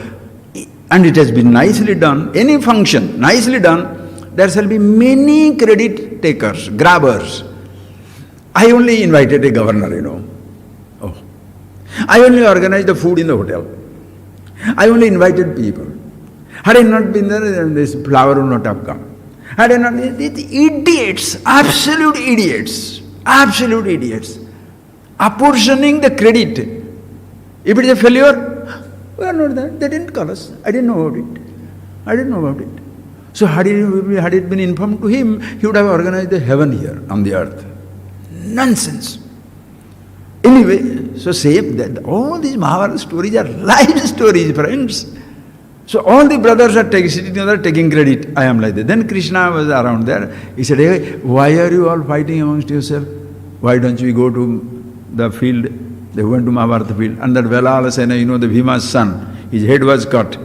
and it has been nicely done, any function, nicely done, there shall be many credit takers, grabbers. I only invited a governor, Oh. I only organized the food in the hotel. I only invited people. Had I not been there, this flower would not have come. Had I not been there, idiots, absolute idiots, apportioning the credit. If it is a failure, we are not there. They didn't call us. I didn't know about it. So had it been informed to him, he would have organized the heaven here on the earth. Nonsense. Anyway, so same that all these Mahabharata stories are life stories, friends. So all the brothers are sitting together taking credit. I am like that. Then Krishna was around there. He said, hey, why are you all fighting amongst yourself? Why don't you go to the field? They went to Mahabharata field. And that Velalasena, the Bhima's son, his head was cut.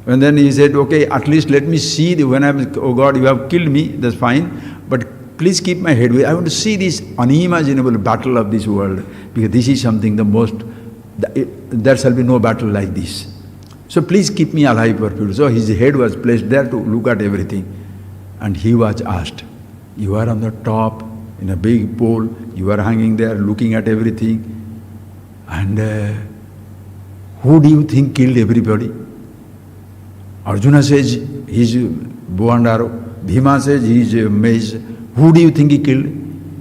And then he said, okay, at least let me see when oh God, you have killed me, that's fine. But please keep my head. I want to see this unimaginable battle of this world. Because this is something there shall be no battle like this. So please keep me alive for people. So his head was placed there to look at everything. And he was asked, you are on the top in a big pole, you are hanging there looking at everything. And who do you think killed everybody? Arjuna says he's bow and arrow. Bhima says he's mace. Who do you think he killed?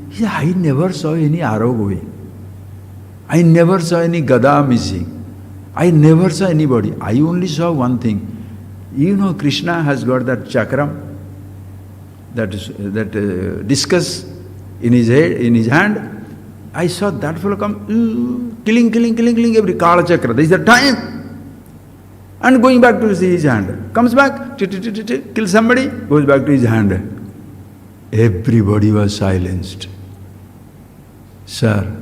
He said, I never saw any arrow going. I never saw any gada missing. I never saw anybody. I only saw one thing. Krishna has got that chakram, that discus in his head, in his hand. I saw that fellow come, killing every Kala chakra. There is the time. And going back to his hand. Comes back, kills somebody, goes back to his hand. Everybody was silenced. Sir,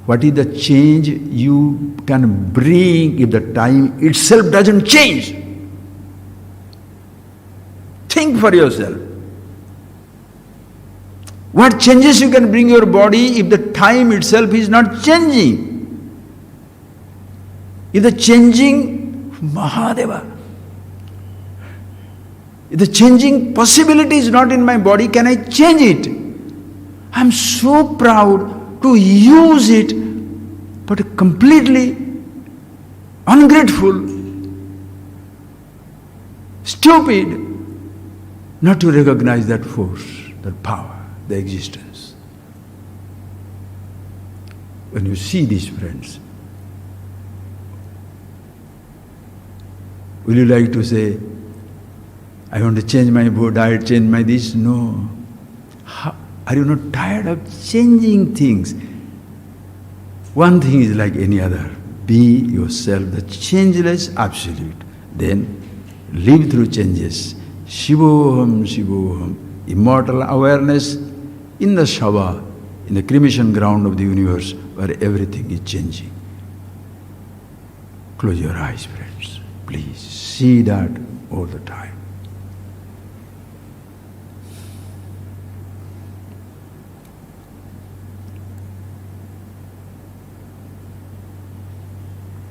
What is the change you can bring if the time itself doesn't change? Think for yourself. What changes you can bring your body if the time itself is not changing? If the changing Mahadeva, if the changing possibility is not in my body, can I change it? I'm so proud to use it, but completely ungrateful, stupid, not to recognize that force, that power, the existence. When you see these friends, will you like to say, I want to change my diet, change my this? No. Are you not tired of changing things? One thing is like any other. Be yourself, the changeless absolute. Then live through changes. Shivoham, Shivoham. Immortal awareness in the Shava, in the cremation ground of the universe, where everything is changing. Close your eyes, friends. Please see that all the time.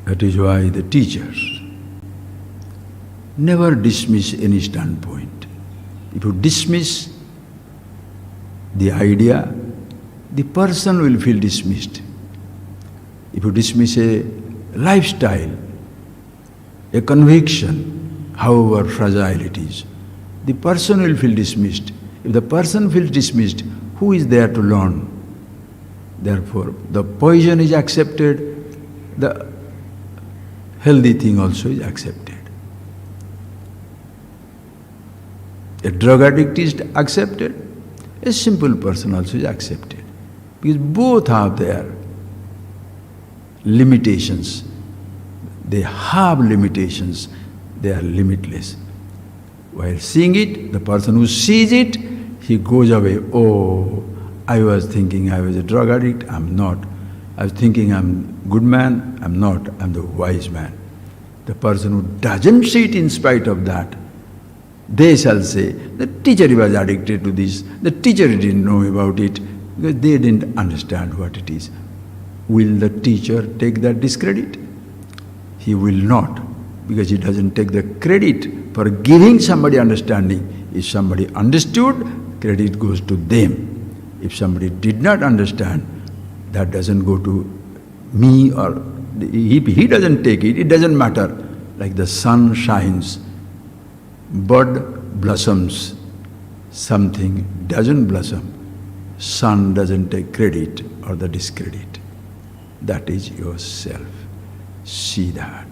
That is why the teachers never dismiss any standpoint. If you dismiss the idea, the person will feel dismissed. If you dismiss a lifestyle, a conviction, however fragile it is, the person will feel dismissed. If the person feels dismissed, who is there to learn? Therefore, the poison is accepted, the healthy thing also is accepted. A drug addict is accepted, a simple person also is accepted. Because both have their limitations. They have limitations, they are limitless. While seeing it, the person who sees it, he goes away. Oh, I was thinking I was a drug addict, I'm not. I was thinking I'm a good man, I'm not, I'm the wise man. The person who doesn't see it in spite of that, they shall say, the teacher was addicted to this, the teacher didn't know about it, because they didn't understand what it is. Will the teacher take that discredit? He will not, because he doesn't take the credit for giving somebody understanding. If somebody understood, credit goes to them. If somebody did not understand, that doesn't go to me, or if he doesn't take it, it doesn't matter. Like the sun shines, bud blossoms, something doesn't blossom. Sun doesn't take credit or the discredit. That is yourself. See that.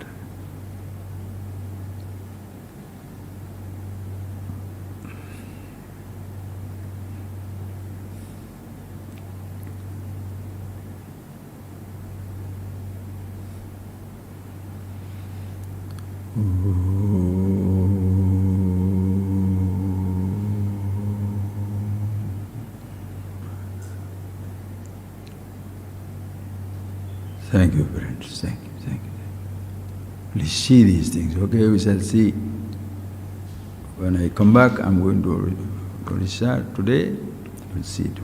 Thank you, friends. Thank you, thank you. Please see these things, okay? We shall see. When I come back, I'm going to start today. We'll see it.